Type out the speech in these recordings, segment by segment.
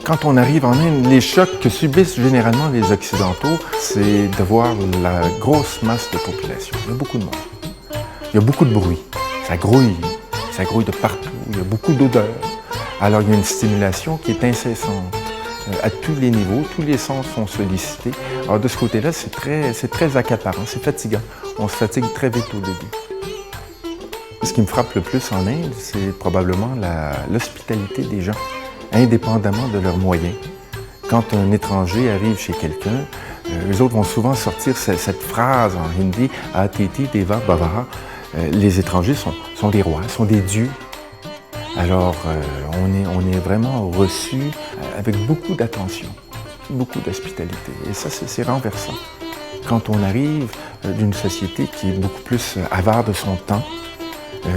Quand on arrive en Inde, les chocs que subissent généralement les Occidentaux, c'est de voir la grosse masse de population. Il y a beaucoup de monde. Il y a beaucoup de bruit. Ça grouille de partout. Il y a beaucoup d'odeurs. Alors il y a une stimulation qui est incessante. À tous les niveaux, tous les sens sont sollicités. Alors de ce côté-là, c'est très accaparant, c'est fatigant. On se fatigue très vite au début. Ce qui me frappe le plus en Inde, c'est probablement l'hospitalité des gens, indépendamment de leurs moyens. Quand un étranger arrive chez quelqu'un, eux autres vont souvent sortir cette phrase en hindi « Atiti Deva Bhava ». Les étrangers sont des rois, sont des dieux. Alors, on est vraiment reçu avec beaucoup d'attention, beaucoup d'hospitalité. Et ça, c'est renversant. Quand on arrive d'une société qui est beaucoup plus avare de son temps,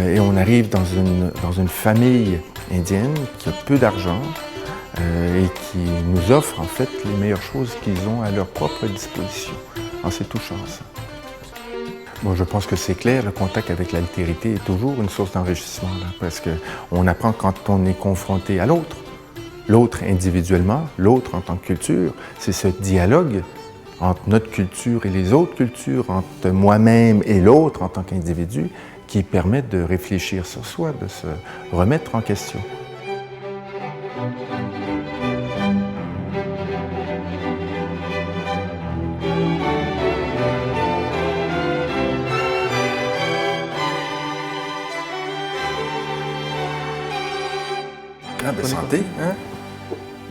et on arrive dans une famille indienne qui a peu d'argent et qui nous offre en fait les meilleures choses qu'ils ont à leur propre disposition. Alors, c'est touchant, ça. Bon, je pense que c'est clair, le contact avec l'altérité est toujours une source d'enrichissement, parce qu'on apprend quand on est confronté à l'autre. L'autre individuellement, l'autre en tant que culture, c'est ce dialogue entre notre culture et les autres cultures, entre moi-même et l'autre en tant qu'individu, qui permet de réfléchir sur soi, de se remettre en question. Ah, ben santé, hein?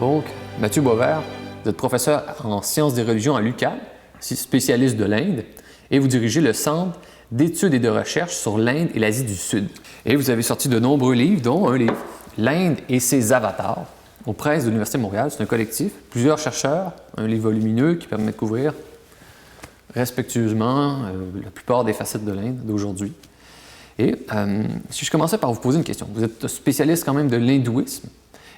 Donc, Mathieu Boisvert, vous êtes professeur en sciences des religions à l'UQAM, spécialiste de l'Inde, et vous dirigez le Centre d'études et de recherche sur l'Inde et l'Asie du Sud. Et vous avez sorti de nombreux livres, dont un livre, L'Inde et ses avatars, aux presses de l'Université de Montréal. C'est un collectif, plusieurs chercheurs, un livre volumineux qui permet de couvrir respectueusement la plupart des facettes de l'Inde d'aujourd'hui. Et si je commençais par vous poser une question, vous êtes spécialiste quand même de l'hindouisme,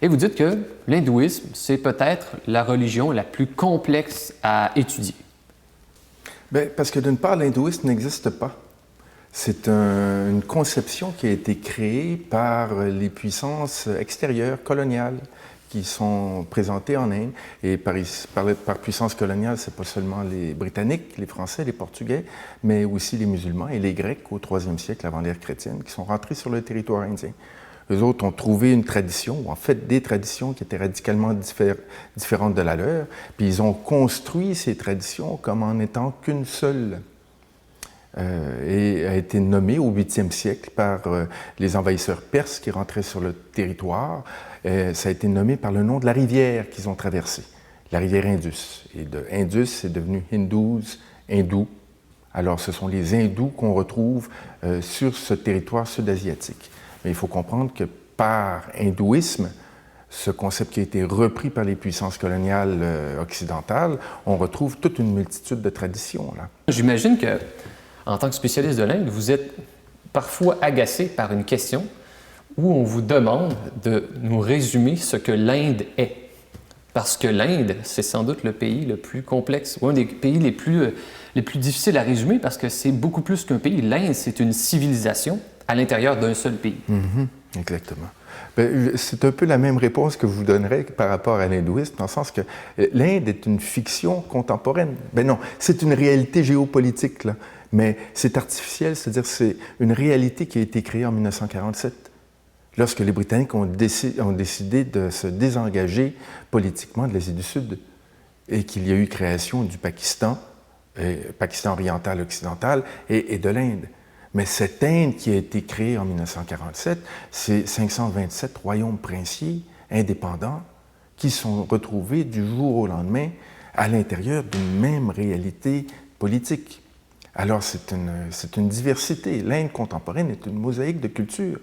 et vous dites que l'hindouisme, c'est peut-être la religion la plus complexe à étudier. Bien, parce que d'une part, l'hindouisme n'existe pas. C'est une conception qui a été créée par les puissances extérieures, coloniales, qui sont présentées en Inde. Et par puissance coloniale, ce n'est pas seulement les Britanniques, les Français, les Portugais, mais aussi les musulmans et les Grecs au IIIe siècle avant l'ère chrétienne, qui sont rentrés sur le territoire indien. Eux autres ont trouvé une tradition, ou en fait des traditions qui étaient radicalement différentes de la leur, puis ils ont construit ces traditions comme en n'étant qu'une seule, et a été nommée au 8e siècle par les envahisseurs perses qui rentraient sur le territoire. Ça a été nommé par le nom de la rivière qu'ils ont traversée, la rivière Indus. Et de Indus, c'est devenu Hindus, hindous. Alors ce sont les hindous qu'on retrouve sur ce territoire sud-asiatique. Mais il faut comprendre que par hindouisme, ce concept qui a été repris par les puissances coloniales occidentales, on retrouve toute une multitude de traditions, là. J'imagine que, en tant que spécialiste de l'Inde, vous êtes parfois agacé par une question où on vous demande de nous résumer ce que l'Inde est. Parce que l'Inde, c'est sans doute le pays le plus complexe, ou un des pays les plus difficiles à résumer, parce que c'est beaucoup plus qu'un pays. L'Inde, c'est une civilisation à l'intérieur d'un seul pays. Exactement. Bien, c'est un peu la même réponse que je vous donnerais par rapport à l'hindouisme, dans le sens que l'Inde est une fiction contemporaine. Ben non, c'est une réalité géopolitique, là, mais c'est artificiel, c'est-à-dire c'est une réalité qui a été créée en 1947, lorsque les Britanniques ont décidé de se désengager politiquement de l'Asie du Sud et qu'il y a eu création du Pakistan, Pakistan oriental, occidental et de l'Inde. Mais cette Inde qui a été créée en 1947, c'est 527 royaumes princiers indépendants qui sont retrouvés du jour au lendemain à l'intérieur d'une même réalité politique. Alors c'est une diversité. L'Inde contemporaine est une mosaïque de cultures.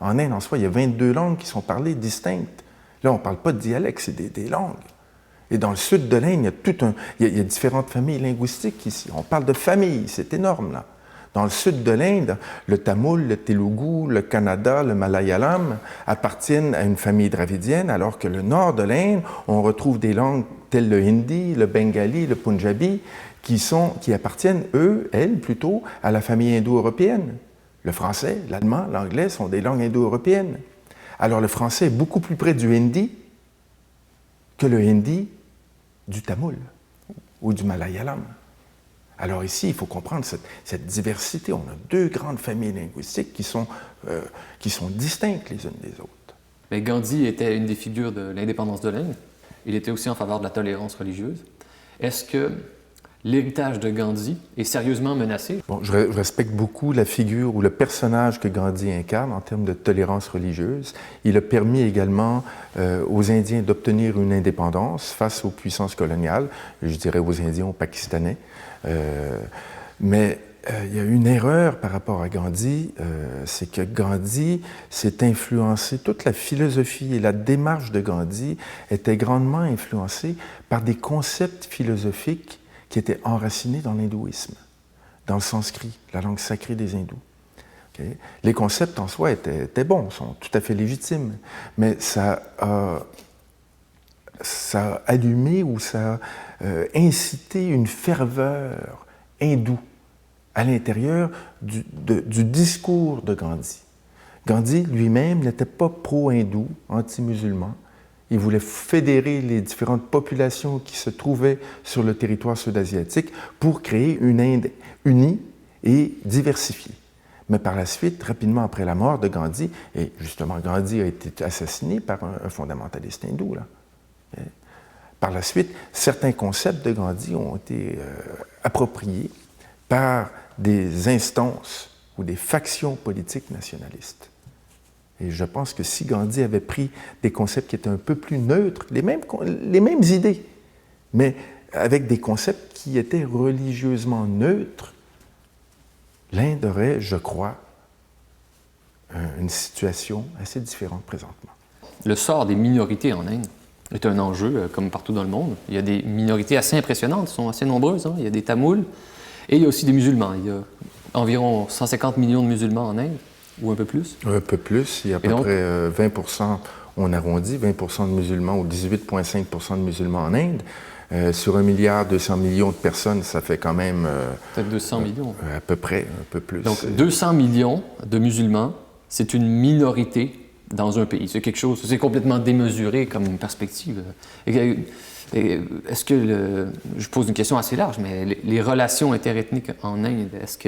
En Inde, en soi, il y a 22 langues qui sont parlées distinctes. Là, on ne parle pas de dialecte, c'est des langues. Et dans le sud de l'Inde, il y a différentes familles linguistiques ici. On parle de familles, c'est énorme, là. Dans le sud de l'Inde, le tamoul, le telugu, le kannada, le malayalam appartiennent à une famille dravidienne, alors que le nord de l'Inde, on retrouve des langues telles le hindi, le bengali, le punjabi, qui appartiennent, elles, plutôt, à la famille indo-européenne. Le français, l'allemand, l'anglais sont des langues indo-européennes. Alors le français est beaucoup plus près du hindi que le hindi du tamoul ou du malayalam. Alors ici, il faut comprendre cette diversité. On a deux grandes familles linguistiques qui sont distinctes les unes des autres. Mais Gandhi était une des figures de l'indépendance de l'Inde. Il était aussi en faveur de la tolérance religieuse. Est-ce que l'héritage de Gandhi est sérieusement menacé? Bon, je respecte beaucoup la figure ou le personnage que Gandhi incarne en termes de tolérance religieuse. Il a permis également aux Indiens d'obtenir une indépendance face aux puissances coloniales, je dirais aux Indiens, aux Pakistanais. Mais il y a une erreur par rapport à Gandhi, c'est que Gandhi s'est influencé, toute la philosophie et la démarche de Gandhi était grandement influencée par des concepts philosophiques qui étaient enracinés dans l'hindouisme, dans le sanskrit, la langue sacrée des hindous. Okay? Les concepts en soi étaient bons, sont tout à fait légitimes, mais ça a allumé ou ça a incité une ferveur hindoue à l'intérieur du discours de Gandhi. Gandhi lui-même n'était pas pro-hindou, anti-musulman. Il voulait fédérer les différentes populations qui se trouvaient sur le territoire sud-asiatique pour créer une Inde unie et diversifiée. Mais par la suite, rapidement après la mort de Gandhi, et justement Gandhi a été assassiné par un fondamentaliste hindou, là. Par la suite, certains concepts de Gandhi ont été appropriés par des instances ou des factions politiques nationalistes. Et je pense que si Gandhi avait pris des concepts qui étaient un peu plus neutres, les mêmes idées, mais avec des concepts qui étaient religieusement neutres, l'Inde aurait, je crois, une situation assez différente présentement. Le sort des minorités en Inde est un enjeu, comme partout dans le monde. Il y a des minorités assez impressionnantes, elles sont assez nombreuses. Hein? Il y a des Tamouls et il y a aussi des musulmans. Il y a environ 150 millions de musulmans en Inde, ou un peu plus. Un peu plus. Il y a à peu près 20%, on arrondit, 20% de musulmans ou 18,5% de musulmans en Inde. Sur 1,2 milliard de personnes, ça fait quand même... peut-être 200 millions. À peu près, un peu plus. Donc 200 millions de musulmans, c'est une minorité dans un pays. C'est quelque chose, c'est complètement démesuré comme perspective. Est-ce que, je pose une question assez large, mais les relations interethniques en Inde, est-ce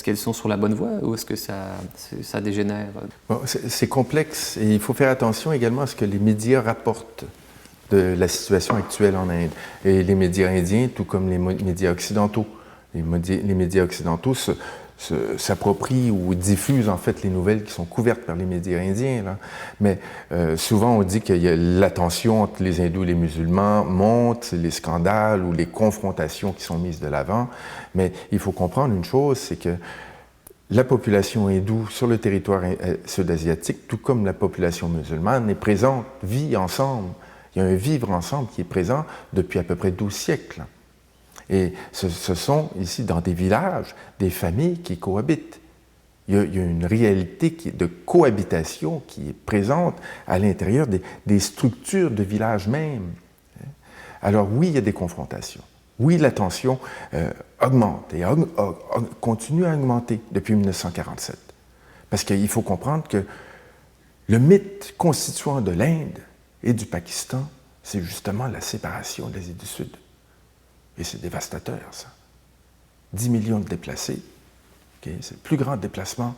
qu'elles sont sur la bonne voie ou est-ce que ça dégénère? Bon, c'est complexe et il faut faire attention également à ce que les médias rapportent de la situation actuelle en Inde. Et les médias indiens, tout comme les médias occidentaux. Les médias occidentaux s'approprient ou diffusent en fait les nouvelles qui sont couvertes par les médias indiens. Là. Mais souvent on dit que la tension entre les hindous et les musulmans monte, les scandales ou les confrontations qui sont mises de l'avant. Mais il faut comprendre une chose, c'est que la population hindoue sur le territoire sud-asiatique, tout comme la population musulmane, est présente, vit ensemble. Il y a un vivre ensemble qui est présent depuis à peu près 12 siècles. Et ce sont ici, dans des villages, des familles qui cohabitent. Il y a une réalité de cohabitation qui est présente à l'intérieur des structures de villages même. Alors oui, il y a des confrontations. Oui, la tension augmente et continue à augmenter depuis 1947. Parce qu'il faut comprendre que le mythe constituant de l'Inde et du Pakistan, c'est justement la séparation de l'Asie du Sud. Et c'est dévastateur, ça. 10 millions de déplacés, okay? C'est le plus grand déplacement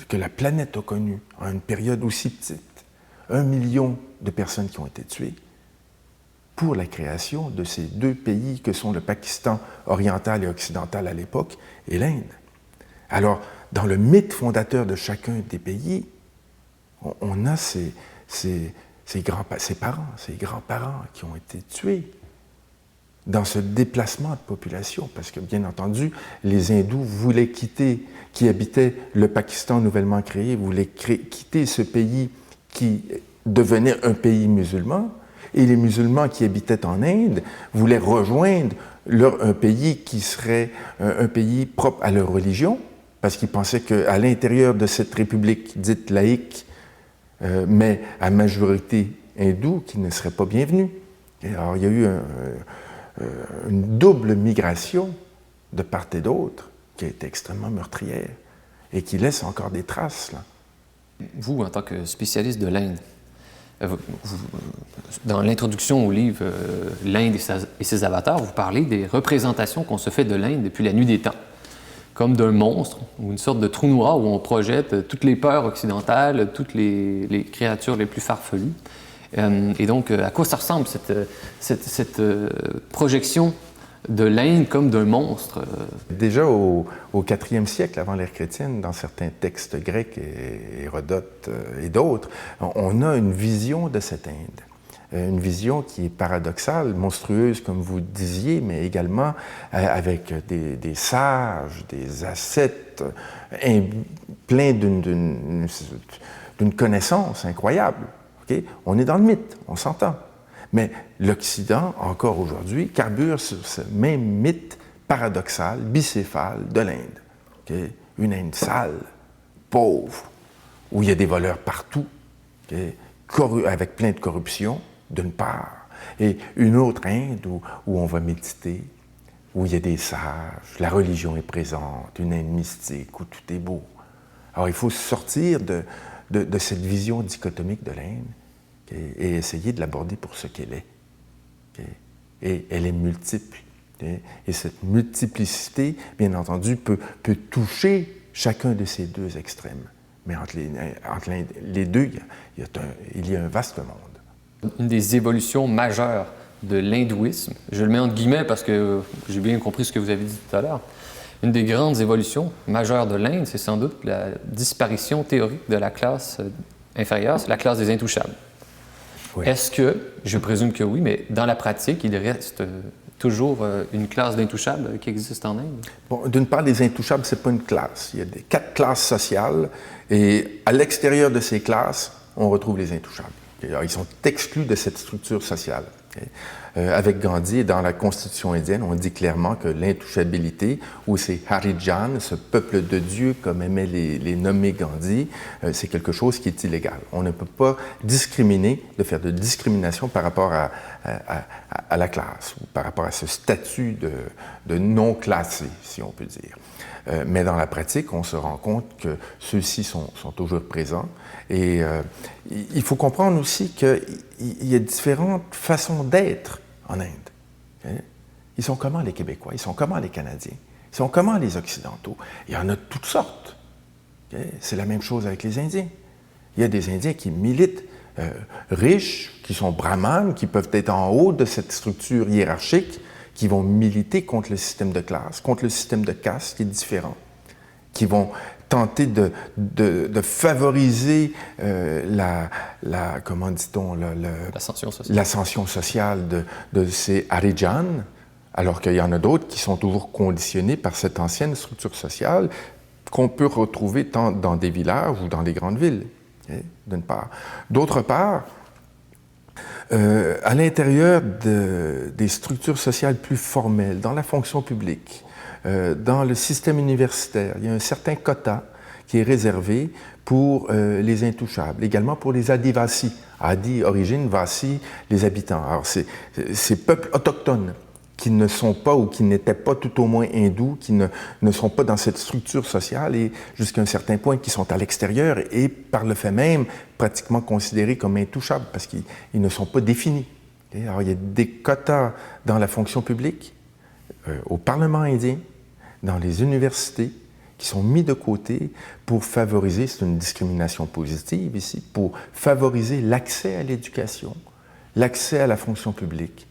que la planète a connu en une période aussi petite. 1 million de personnes qui ont été tuées pour la création de ces deux pays que sont le Pakistan oriental et occidental à l'époque et l'Inde. Alors, dans le mythe fondateur de chacun des pays, on a ses parents, ses grands-parents qui ont été tués dans ce déplacement de population, parce que, bien entendu, les hindous qui habitaient le Pakistan nouvellement créé, voulaient quitter ce pays qui devenait un pays musulman, et les musulmans qui habitaient en Inde voulaient rejoindre un pays qui serait un pays propre à leur religion, parce qu'ils pensaient qu'à l'intérieur de cette république dite laïque, mais à majorité hindoue, qui ne serait pas bienvenue. Et alors, il y a eu une double migration de part et d'autre qui a été extrêmement meurtrière et qui laisse encore des traces. Là. Vous, en tant que spécialiste de l'Inde, Dans l'introduction au livre L'Inde et ses avatars, vous parlez des représentations qu'on se fait de l'Inde depuis la nuit des temps, comme d'un monstre ou une sorte de trou noir où on projette toutes les peurs occidentales, toutes les créatures les plus farfelues. Et donc, à quoi ça ressemble cette projection de l'Inde comme d'un monstre? Déjà au IVe siècle, avant l'ère chrétienne, dans certains textes grecs, Hérodote et d'autres, on a une vision de cette Inde. Une vision qui est paradoxale, monstrueuse, comme vous disiez, mais également avec des sages, des ascètes, pleins d'une connaissance incroyable. Okay? On est dans le mythe, on s'entend. Mais l'Occident, encore aujourd'hui, carbure sur ce même mythe paradoxal, bicéphale de l'Inde. Okay? Une Inde sale, pauvre, où il y a des voleurs partout, okay? Avec plein de corruption, d'une part, et une autre Inde où on va méditer, où il y a des sages, la religion est présente, une Inde mystique, où tout est beau. Alors il faut sortir de cette vision dichotomique de l'Inde, et essayer de l'aborder pour ce qu'elle est. Okay? Et elle est multiple. Okay? Et cette multiplicité, bien entendu, peut toucher chacun de ces deux extrêmes. Mais entre les deux, il y a un vaste monde. Une des évolutions majeures de l'hindouisme, je le mets entre guillemets parce que j'ai bien compris ce que vous avez dit tout à l'heure, une des grandes évolutions majeures de l'Inde, c'est sans doute la disparition théorique de la classe inférieure, c'est la classe des intouchables. Oui. Est-ce que, je présume que oui, mais dans la pratique, il reste toujours une classe d'intouchables qui existe en Inde? Bon, d'une part, les intouchables, ce n'est pas une classe. Il y a 4 classes sociales et à l'extérieur de ces classes, on retrouve les intouchables. Alors, ils sont exclus de cette structure sociale. Avec Gandhi et dans la Constitution indienne, on dit clairement que l'intouchabilité, ou ces Harijan, ce peuple de Dieu, comme aimait les nommer Gandhi, c'est quelque chose qui est illégal. On ne peut pas discriminer, de faire de discrimination par rapport à la classe, ou par rapport à ce statut de non classé, si on peut dire. Mais dans la pratique, on se rend compte que ceux-ci sont toujours présents. Et il faut comprendre aussi qu'il y a différentes façons d'être en Inde. Okay? Ils sont comment les Québécois? Ils sont comment les Canadiens? Ils sont comment les Occidentaux? Il y en a de toutes sortes. Okay? C'est la même chose avec les Indiens. Il y a des Indiens qui militent riches, qui sont brahmanes, qui peuvent être en haut de cette structure hiérarchique, qui vont militer contre le système de classe, contre le système de caste qui est différent, qui vont tenter de favoriser comment dit-on, l'ascension sociale de ces Harijan, alors qu'il y en a d'autres qui sont toujours conditionnés par cette ancienne structure sociale qu'on peut retrouver tant dans des villages ou dans les grandes villes, okay, d'une part. D'autre part, à l'intérieur des structures sociales plus formelles, dans la fonction publique, dans le système universitaire, il y a un certain quota qui est réservé pour les intouchables, également pour les Adivasi. Adi, origine, Vasi, les habitants. Alors, ces peuples autochtones qui ne sont pas ou qui n'étaient pas tout au moins hindous, qui ne sont pas dans cette structure sociale et jusqu'à un certain point qui sont à l'extérieur et par le fait même pratiquement considérés comme intouchables parce qu'ils ne sont pas définis. Alors il y a des quotas dans la fonction publique, au Parlement indien, dans les universités, qui sont mis de côté pour favoriser, c'est une discrimination positive ici, pour favoriser l'accès à l'éducation, l'accès à la fonction publique,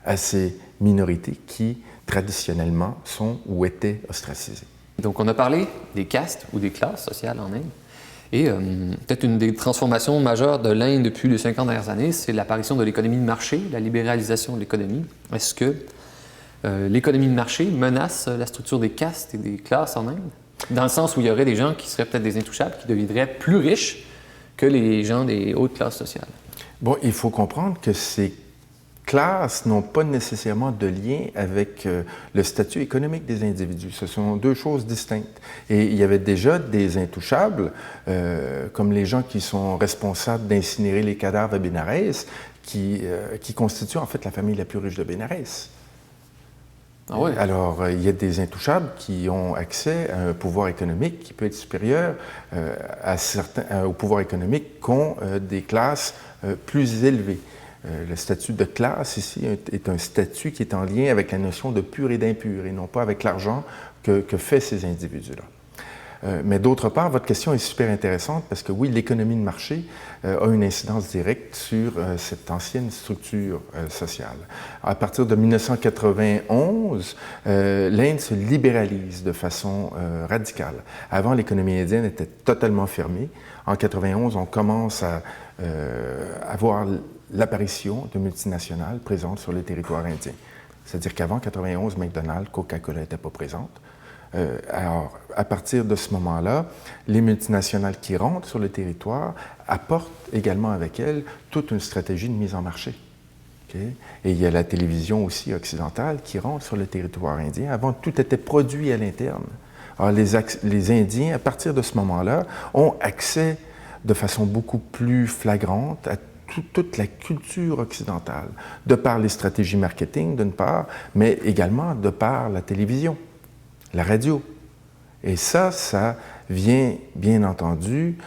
à ces minorités qui, traditionnellement, sont ou étaient ostracisées. Donc, on a parlé des castes ou des classes sociales en Inde. Et peut-être une des transformations majeures de l'Inde depuis les 50 dernières années, c'est l'apparition de l'économie de marché, la libéralisation de l'économie. Est-ce que l'économie de marché menace la structure des castes et des classes en Inde? Dans le sens où il y aurait des gens qui seraient peut-être des intouchables, qui deviendraient plus riches que les gens des hautes classes sociales. Bon, il faut comprendre que ces classes n'ont pas nécessairement de lien avec le statut économique des individus. Ce sont deux choses distinctes. Et il y avait déjà des intouchables, comme les gens qui sont responsables d'incinérer les cadavres à Bénarès, qui constituent en fait la famille la plus riche de Bénarès. Ah oui? Alors, il y a des intouchables qui ont accès à un pouvoir économique qui peut être supérieur au pouvoir économique qu'ont des classes plus élevées. Le statut de classe ici est un statut qui est en lien avec la notion de pur et d'impur et non pas avec l'argent que fait ces individus-là. Mais d'autre part, votre question est super intéressante parce que oui, l'économie de marché a une incidence directe sur cette ancienne structure sociale. À partir de 1991, l'Inde se libéralise de façon radicale. Avant, l'économie indienne était totalement fermée. En 1991, on commence à avoir l'apparition de multinationales présentes sur le territoire indien. C'est-à-dire qu'avant 1991, McDonald's, Coca-Cola n'étaient pas présentes. Alors, à partir de ce moment-là, les multinationales qui rentrent sur le territoire apportent également avec elles toute une stratégie de mise en marché. Okay? Et il y a la télévision aussi occidentale qui rentre sur le territoire indien. Avant, tout était produit à l'interne. Alors, les Indiens, à partir de ce moment-là, ont accès de façon beaucoup plus flagrante à toute la culture occidentale, de par les stratégies marketing d'une part, mais également de par la télévision, la radio. Et ça vient, bien entendu,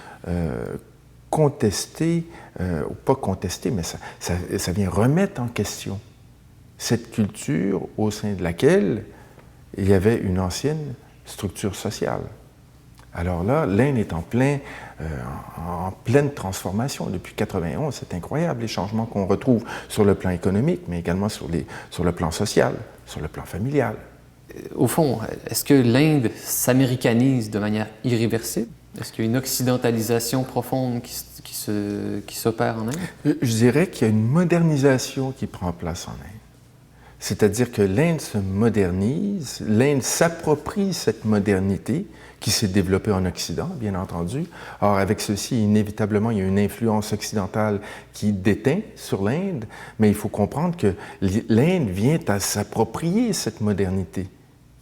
contester, ou pas contester, mais ça vient remettre en question cette culture au sein de laquelle il y avait une ancienne structure sociale. Alors là, l'Inde est en pleine transformation depuis 1991. C'est incroyable les changements qu'on retrouve sur le plan économique, mais également sur le plan social, sur le plan familial. Au fond, est-ce que l'Inde s'américanise de manière irréversible? Est-ce qu'il y a une occidentalisation profonde qui s'opère en Inde? Je dirais qu'il y a une modernisation qui prend place en Inde. C'est-à-dire que l'Inde se modernise, l'Inde s'approprie cette modernité qui s'est développée en Occident, bien entendu. Or, avec ceci, inévitablement, il y a une influence occidentale qui déteint sur l'Inde, mais il faut comprendre que l'Inde vient à s'approprier cette modernité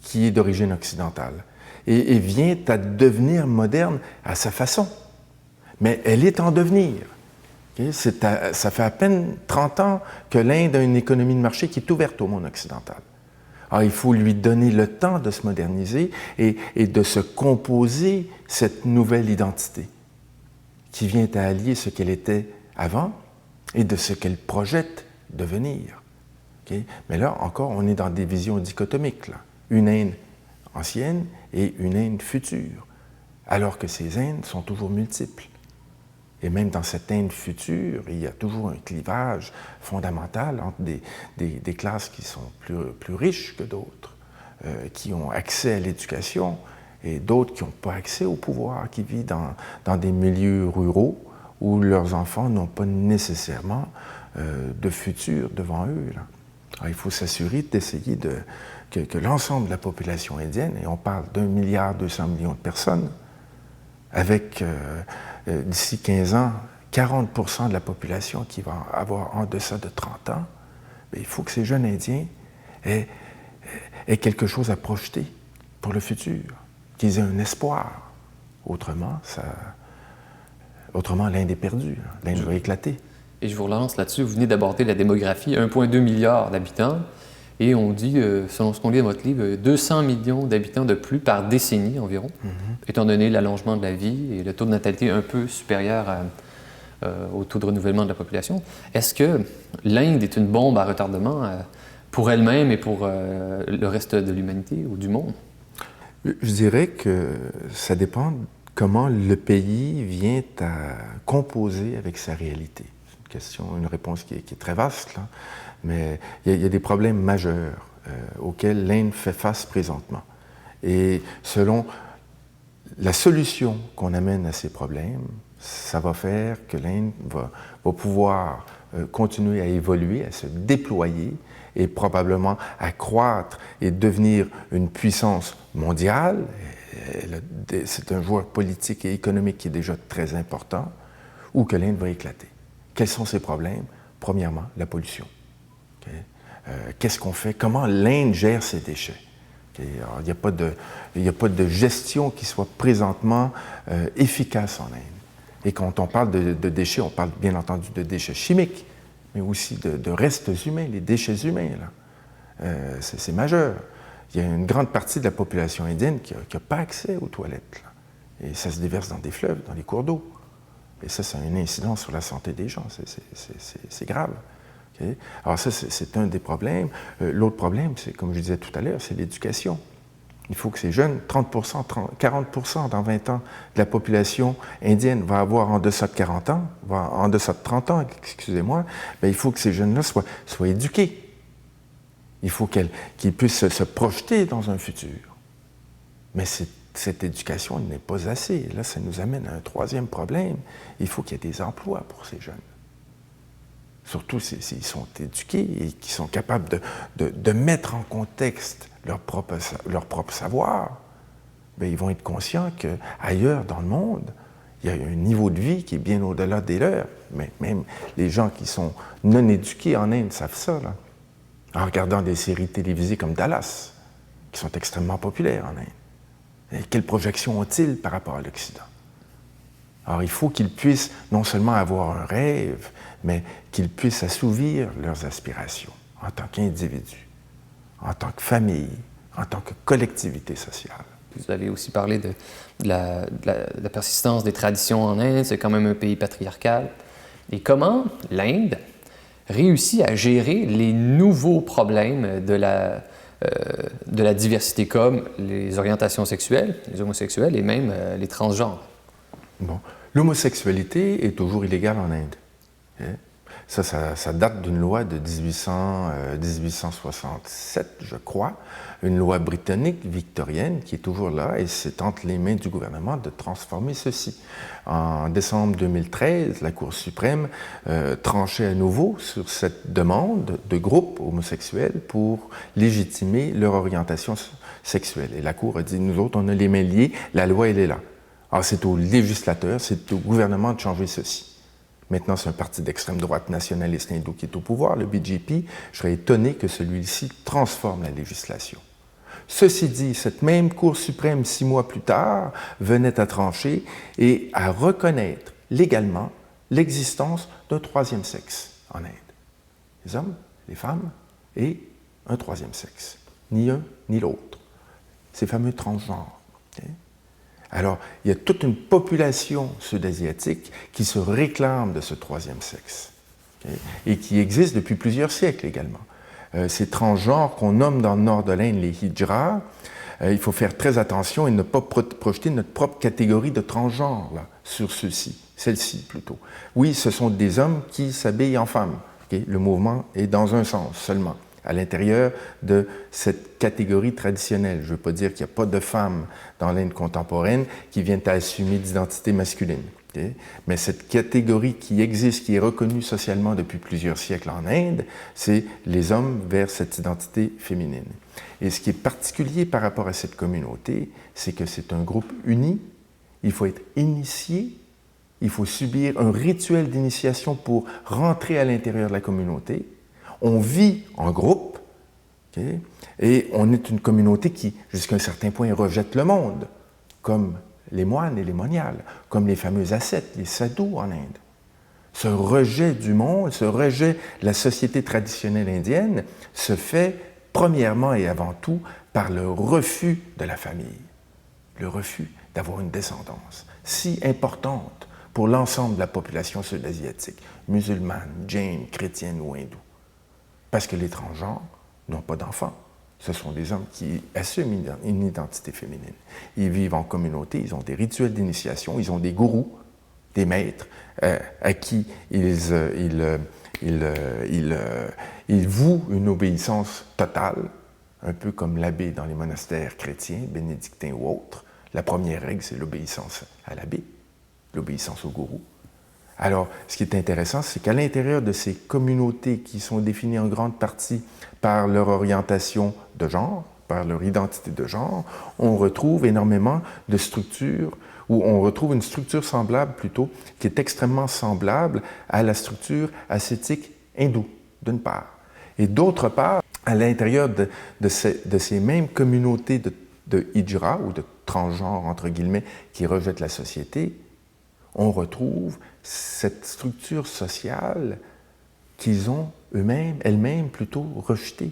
qui est d'origine occidentale et vient à devenir moderne à sa façon. Mais elle est en devenir. Okay? Ça fait à peine 30 ans que l'Inde a une économie de marché qui est ouverte au monde occidental. Alors, il faut lui donner le temps de se moderniser et de se composer cette nouvelle identité qui vient à allier ce qu'elle était avant et de ce qu'elle projette devenir. Okay? Mais là, encore, on est dans des visions dichotomiques, là. Une Inde ancienne et une Inde future, alors que ces Indes sont toujours multiples. Et même dans cette Inde future, il y a toujours un clivage fondamental entre des classes qui sont plus riches que d'autres, qui ont accès à l'éducation, et d'autres qui n'ont pas accès au pouvoir, qui vivent dans des milieux ruraux où leurs enfants n'ont pas nécessairement de futur devant eux. Là. Alors, il faut s'assurer d'essayer que l'ensemble de la population indienne, et on parle d'1,2 milliard de personnes, avec d'ici 15 ans, 40% de la population qui va avoir en deçà de 30 ans, bien, il faut que ces jeunes Indiens aient quelque chose à projeter pour le futur, qu'ils aient un espoir. Autrement, l'Inde est perdue, l'Inde va éclater. Et je vous relance là-dessus, vous venez d'aborder la démographie, 1,2 milliard d'habitants, et on dit, selon ce qu'on lit dans votre livre, 200 millions d'habitants de plus par décennie environ, étant donné l'allongement de la vie et le taux de natalité un peu supérieur au taux de renouvellement de la population. Est-ce que l'Inde est une bombe à retardement pour elle-même et pour le reste de l'humanité ou du monde? Je dirais que ça dépend comment le pays vient à composer avec sa réalité. C'est une réponse qui est très vaste, là. Mais il y a des problèmes majeurs auxquels l'Inde fait face présentement. Et selon la solution qu'on amène à ces problèmes, ça va faire que l'Inde va pouvoir continuer à évoluer, à se déployer et probablement à croître et devenir une puissance mondiale. C'est un joueur politique et économique qui est déjà très important, ou que l'Inde va éclater. Quels sont ces problèmes? Premièrement, la pollution. Okay? Qu'est-ce qu'on fait? Comment l'Inde gère ses déchets? Okay? Alors, il n'y a pas de gestion qui soit présentement efficace en Inde. Et quand on parle de déchets, on parle bien entendu de déchets chimiques, mais aussi de restes humains, les déchets humains. Là. C'est majeur. Il y a une grande partie de la population indienne qui n'a pas accès aux toilettes, là. Et ça se déverse dans des fleuves, dans les cours d'eau. Et ça a une incidence sur la santé des gens. C'est grave. Okay? Alors ça, c'est un des problèmes. L'autre problème, c'est, comme je disais tout à l'heure, c'est l'éducation. Il faut que ces jeunes, 30%, 40% dans 20 ans de la population indienne va avoir en deçà de 40 ans, en deçà de 30 ans, excusez-moi, bien, il faut que ces jeunes-là soient éduqués. Il faut qu'ils puissent se projeter dans un futur. Mais cette éducation n'est pas assez. Là, ça nous amène à un troisième problème. Il faut qu'il y ait des emplois pour ces jeunes. Surtout s'ils sont éduqués et qu'ils sont capables de mettre en contexte leur propre savoir, bien, ils vont être conscients qu'ailleurs dans le monde, il y a un niveau de vie qui est bien au-delà des leurs. Mais même les gens qui sont non éduqués en Inde savent ça, là, en regardant des séries télévisées comme Dallas, qui sont extrêmement populaires en Inde. Et quelles projections ont-ils par rapport à l'Occident? Alors, il faut qu'ils puissent non seulement avoir un rêve, mais qu'ils puissent assouvir leurs aspirations en tant qu'individus, en tant que famille, en tant que collectivité sociale. Vous avez aussi parlé de la persistance des traditions en Inde. C'est quand même un pays patriarcal. Et comment l'Inde réussit à gérer les nouveaux problèmes de la diversité, comme les orientations sexuelles, les homosexuels et même les transgenres? Bon. L'homosexualité est toujours illégale en Inde. Ça date d'une loi de 1867, je crois, une loi britannique victorienne qui est toujours là, et c'est entre les mains du gouvernement de transformer ceci. En décembre 2013, la Cour suprême tranchait à nouveau sur cette demande de groupes homosexuels pour légitimer leur orientation sexuelle. Et la Cour a dit, nous autres, on a les mains liées, la loi, elle est là. Alors, c'est aux législateurs, c'est au gouvernement de changer ceci. Maintenant, c'est un parti d'extrême droite nationaliste hindou qui est au pouvoir, le BJP. Je serais étonné que celui-ci transforme la législation. Ceci dit, cette même Cour suprême, 6 mois plus tard, venait à trancher et à reconnaître légalement l'existence d'un troisième sexe en Inde. Les hommes, les femmes et un troisième sexe. Ni un ni l'autre. Ces fameux transgenres. Okay? Alors, il y a toute une population sud-asiatique qui se réclame de ce troisième sexe, okay, et qui existe depuis plusieurs siècles également. Ces transgenres qu'on nomme dans le nord de l'Inde les hijras, il faut faire très attention et ne pas projeter notre propre catégorie de transgenres là, sur ceux-ci, celle-ci plutôt. Oui, ce sont des hommes qui s'habillent en femmes. Okay, le mouvement est dans un sens seulement, à l'intérieur de cette catégorie traditionnelle. Je ne veux pas dire qu'il n'y a pas de femmes dans l'Inde contemporaine qui viennent à assumer d'identité masculine. Okay? Mais cette catégorie qui existe, qui est reconnue socialement depuis plusieurs siècles en Inde, c'est les hommes vers cette identité féminine. Et ce qui est particulier par rapport à cette communauté, c'est que c'est un groupe uni, il faut être initié, il faut subir un rituel d'initiation pour rentrer à l'intérieur de la communauté. On vit en groupe, okay, et on est une communauté qui, jusqu'à un certain point, rejette le monde, comme les moines et les moniales, comme les fameux ascètes, les sadhus en Inde. Ce rejet du monde, ce rejet de la société traditionnelle indienne se fait premièrement et avant tout par le refus de la famille, le refus d'avoir une descendance si importante pour l'ensemble de la population sud-asiatique, musulmane, jaine, chrétienne ou hindoue. Parce que les transgenres n'ont pas d'enfants. Ce sont des hommes qui assument une identité féminine. Ils vivent en communauté, ils ont des rituels d'initiation, ils ont des gourous, des maîtres, à qui ils vouent une obéissance totale, un peu comme l'abbé dans les monastères chrétiens, bénédictins ou autres. La première règle, c'est l'obéissance à l'abbé, l'obéissance au gourou. Alors, ce qui est intéressant, c'est qu'à l'intérieur de ces communautés qui sont définies en grande partie par leur orientation de genre, par leur identité de genre, on retrouve énormément de structures, ou on retrouve une structure semblable plutôt, qui est extrêmement semblable à la structure ascétique hindoue, d'une part. Et d'autre part, à l'intérieur de ces mêmes communautés de hijra, ou de transgenres, entre guillemets, qui rejettent la société, on retrouve cette structure sociale qu'ils ont elles-mêmes plutôt rejetée.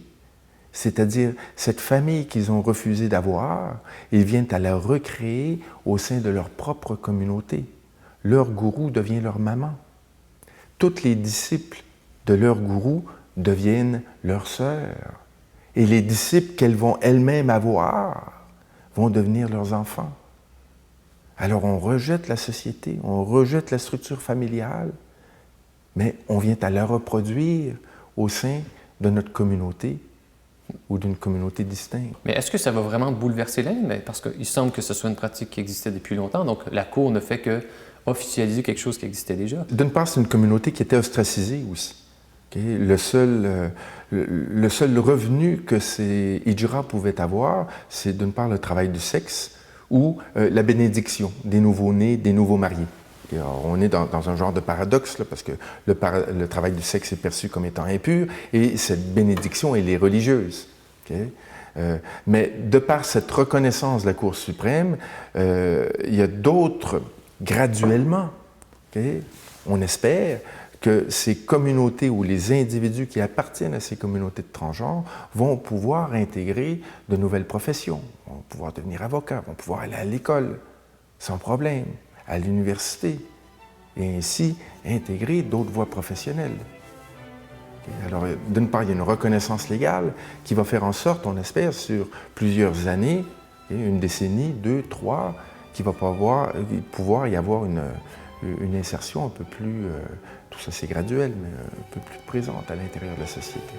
c'est-à-dire cette famille qu'ils ont refusé d'avoir, ils viennent à la recréer au sein de leur propre communauté. Leur gourou devient leur maman. Toutes les disciples de leur gourou deviennent leurs sœurs. Et les disciples qu'elles vont elles-mêmes avoir vont devenir leurs enfants. Alors on rejette la société, on rejette la structure familiale, mais on vient à la reproduire au sein de notre communauté ou d'une communauté distincte. Mais est-ce que ça va vraiment bouleverser l'Inde? Parce qu'il semble que ce soit une pratique qui existait depuis longtemps, donc la Cour ne fait que officialiser quelque chose qui existait déjà. D'une part, c'est une communauté qui était ostracisée aussi. Okay? Le seul revenu que ces hijras pouvaient avoir, c'est d'une part le travail du sexe ou la bénédiction des nouveaux-nés, des nouveaux mariés. Alors, on est dans un genre de paradoxe, là, parce que le travail du sexe est perçu comme étant impur, et cette bénédiction, elle est religieuse. Okay? Mais de par cette reconnaissance de la Cour suprême, il y a d'autres, graduellement, okay? On espère que ces communautés ou les individus qui appartiennent à ces communautés de transgenres vont pouvoir intégrer de nouvelles professions, vont pouvoir devenir avocats, vont pouvoir aller à l'école sans problème, à l'université, et ainsi intégrer d'autres voies professionnelles. Alors, d'une part, il y a une reconnaissance légale qui va faire en sorte, on espère, sur plusieurs années, une décennie, 2, 3, qu'il va pouvoir y avoir une insertion un peu plus, tout ça c'est graduel, mais un peu plus présente à l'intérieur de la société.